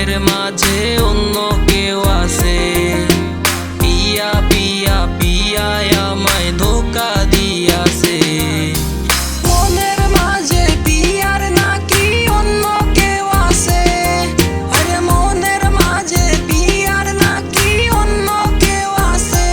মনের মাঝে অন্য কেউ আছে। পিয়া পিয়া পিয়া আমায় ধোকা দিয়াছে। মনের মাঝে পিয়ার নাকি অন্য কেউ আছে। আরে মনের মাঝে পিয়ার নাকি অন্য কেউ আছে।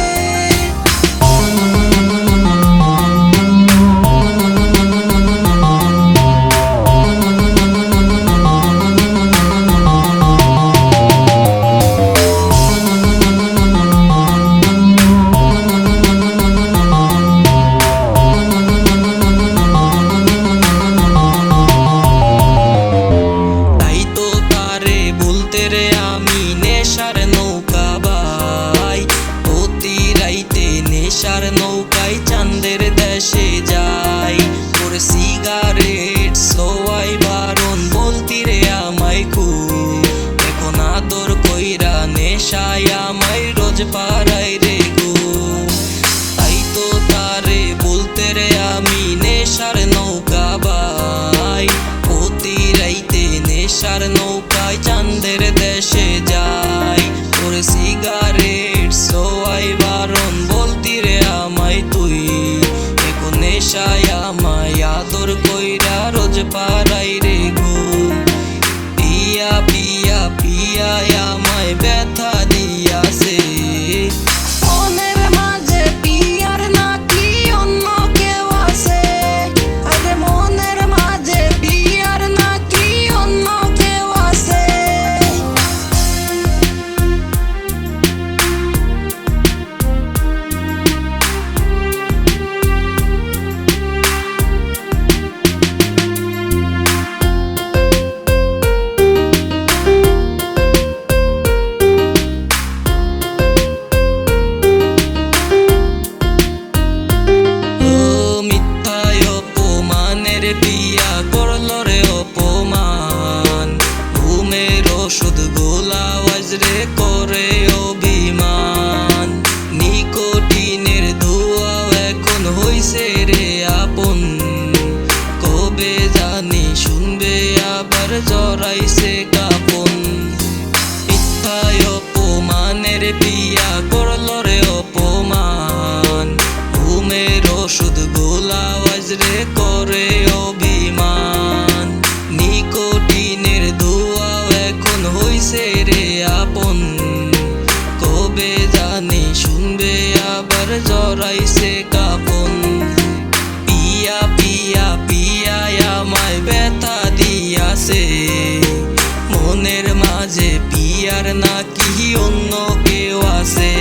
নেশার নৌকা বাই প্রতি রাইতে নেশার নৌকায় চাঁদের দেশে যাই। ওর সিগারেট সোয়াই বারণ বলতি রে আমায় খুব। এখন আদর কইরা নেশায় আমায় রোজ পাড়াই রে গো। তাই তো তারে বলতে রে আমি নেশার নৌকা বাই প্রতি রাইতে নেশার নৌকায় চাঁদের দেশে যাই। ওর সিগারেট সোয়াই বারণ বলতি রে আমায় তুই। এখন নেশায় আমায় আদর কইরা রোজ পাড়াই রে গো। পিয়া পিয়া পিয়া আমায় ব্যথা দিয়াছে। মনের মাঝে পিয়ার নাকি অন্য কেউ আছে। আরে মনের মাঝে পিয়ার নাকি অন্য কেউ আছে। পিয়া করল রে অপমান। ঘুমের ওষুধ গোলা ওয়াজরে করে অভিমান। নিকোটিনের ধোঁয়া এখন হইছে রে আপন। কবে জানি শুনবে আবার জড়াইছে কাপন। মিথ্যায় অপমানের পিয়া করল রে অপমান। ঘুমের ওষুধ গোলা ওয়াজরে করে অভিমান। নিকোটিনের ধোঁয়া এখন হইছে রে আপন। কবে জানি শুনবে আবার জড়াইছে কাপন। পিয়া পিয়া পিয়া আমায় ব্যথা দিয়াছে। মনের মাঝে পিয়ার নাকি অন্য কেউ আছে।